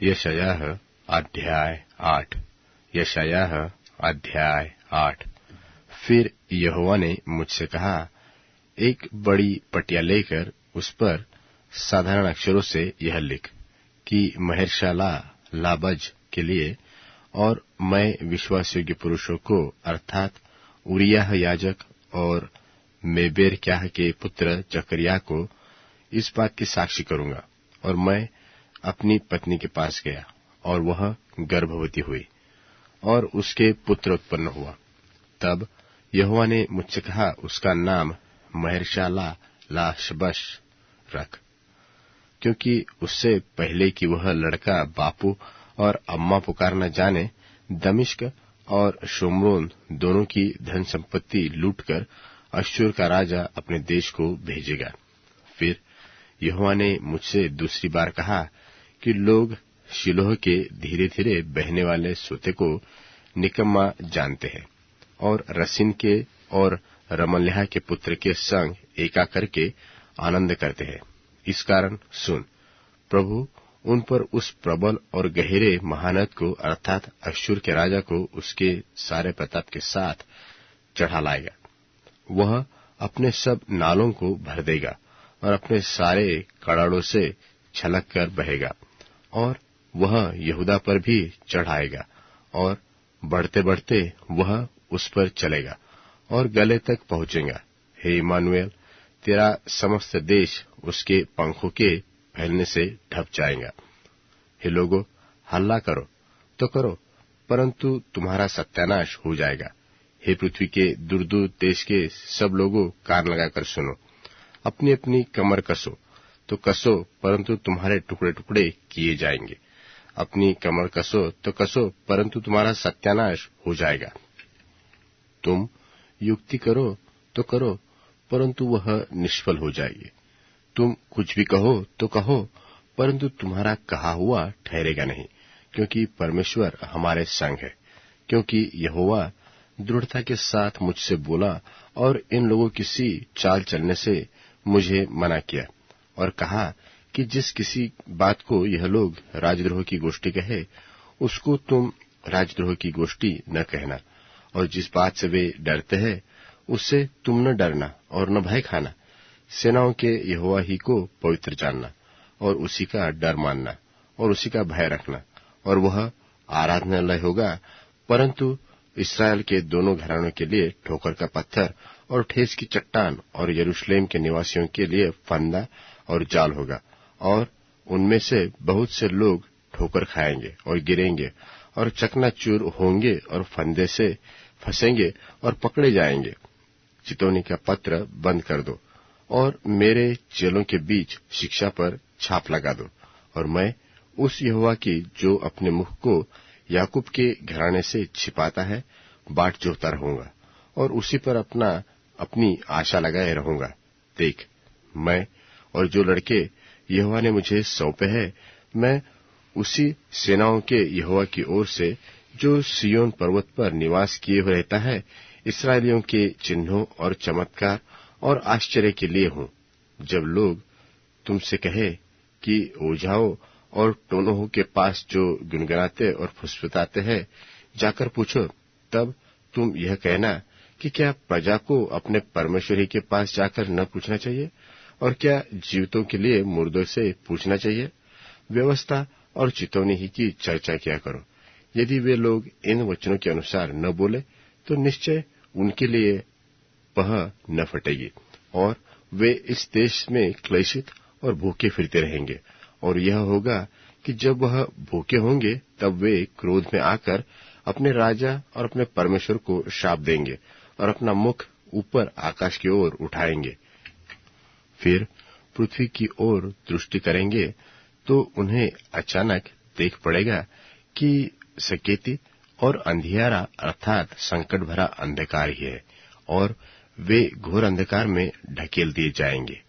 यशायाह अध्याय 8। यशायाह अध्याय 8। फिर यहोवा ने मुझसे कहा, एक बड़ी पटिया लेकर उस पर साधारण अक्षरों से यह लिख कि महेर्शाला लाबज के लिए और मैं विश्वासयोग्य पुरुषों को अर्थात उरिय्याह याजक और मेबेरक्याह के पुत्र जकरिया को इस बात की साक्षी करूंगा। और मैं अपनी पत्नी के पास गया और वह गर्भवती हुई और उसके पुत्र उत्पन्न हुआ। तब यहोवा ने मुझसे कहा, उसका नाम महेर्शाला लाशबश रख, क्योंकि उससे पहले कि वह लड़का बापू और अम्मा पुकार न जाने, दमिश्क और शोम्रोन दोनों की धन संपत्ति लूटकर अश्शूर का राजा अपने देश को भेजेगा। फिर यहोवा ने मुझसे दूसरी बार कहा कि लोग शिलोह के धीरे धीरे बहने वाले सोते को निकम्मा जानते हैं और रसीन के और रमल्याह के पुत्र के संग एका करके आनंद करते हैं। इस कारण सुन, प्रभु उन पर उस प्रबल और गहरे महानद को अर्थात अश्शूर के राजा को उसके सारे प्रताप के साथ चढ़ा लाएगा। वह अपने सब नालों को भर देगा और अपने सारे कड़ाड़ों से छलक कर बहेगा, और वह यहूदा पर भी चढ़ाएगा और बढ़ते बढ़ते वह उस पर चलेगा और गले तक पहुंचेगा। हे इमानुएल, तेरा समस्त देश उसके पंखों के फैलने से ढप जाएगा। हे लोगों, हल्ला करो तो करो, परंतु तुम्हारा सत्यानाश हो जाएगा। हे पृथ्वी के दूर दूर देश के सब लोगों, कान लगाकर सुनो। अपनी अपनी कमर कसो तो कसो, परंतु तुम्हारे टुकड़े टुकड़े किए जाएंगे। अपनी कमर कसो तो कसो, परंतु तुम्हारा सत्यानाश हो जाएगा। तुम युक्ति करो तो करो, परंतु वह निष्फल हो जाएगी। तुम कुछ भी कहो तो कहो, परंतु तुम्हारा कहा हुआ ठहरेगा नहीं, क्योंकि परमेश्वर हमारे संग है। क्योंकि यहोवा दृढ़ता के साथ मुझसे बोला और इन लोगों की सी चाल चलने से मुझे मना किया और कहा कि जिस किसी बात को यह लोग राजद्रोह की गोष्ठी कहे, उसको तुम राजद्रोह की गोष्ठी न कहना, और जिस बात से वे डरते हैं उससे तुम न डरना और न भय खाना। सेनाओं के यहोवा ही को पवित्र जानना और उसी का डर मानना और उसी का भय रखना, और वह आराधनालय होगा, परंतु इस्राएल के दोनों घरानों के लिए ठोकर का पत्थर और ठेस की चट्टान, और यरूशलेम के निवासियों के लिए फंदा और जाल होगा। और उनमें से बहुत से लोग ठोकर खाएंगे और गिरेंगे और चकनाचूर होंगे और फंदे से फंसेंगे और पकड़े जाएंगे। चितौनी का पत्र बंद कर दो और मेरे चेलों के बीच शिक्षा पर छाप लगा दो, और मैं उस यहोवा की जो अपने मुख को याकूब के घराने से छिपाता है बाट जोहता रहूंगा और उसी पर अपनी आशा लगाए रहूंगा। देख, मैं और जो लड़के यहोवा ने मुझे सौंपे हैं, मैं उसी सेनाओं के यहोवा की ओर से जो सिय्योन पर्वत पर निवास किए हुए रहता है, इस्राएलियों के चिन्हों और चमत्कार और आश्चर्य के लिए हूं। जब लोग तुमसे कहे कि ओझाओं और टोनहों के पास जो गुनगुनाते और फुसफुसाते हैं, जाकर पूछो, तब तुम यह कहना कि क्या प्रजा को अपने परमेश्वर ही के पास जाकर न पूछना चाहिए, और क्या जीवितों के लिए मुर्दों से पूछना चाहिए। व्यवस्था और चितौनी ही की चर्चा किया करो। यदि वे लोग इन वचनों के अनुसार न बोले, तो निश्चय उनके लिए पह न फटेगी, और वे इस देश में क्लेशित और भूखे फिरते रहेंगे। और यह होगा कि जब वह भूखे होंगे, तब वे क्रोध में आकर अपने राजा और अपने परमेश्वर को शाप देंगे और अपना मुख ऊपर आकाश की ओर उठाएंगे। फिर पृथ्वी की ओर दृष्टि करेंगे तो उन्हें अचानक देख पड़ेगा कि सकेती और अंधियारा अर्थात संकट भरा अंधकार ही है, और वे घोर अंधकार में ढकेल दिए जाएंगे।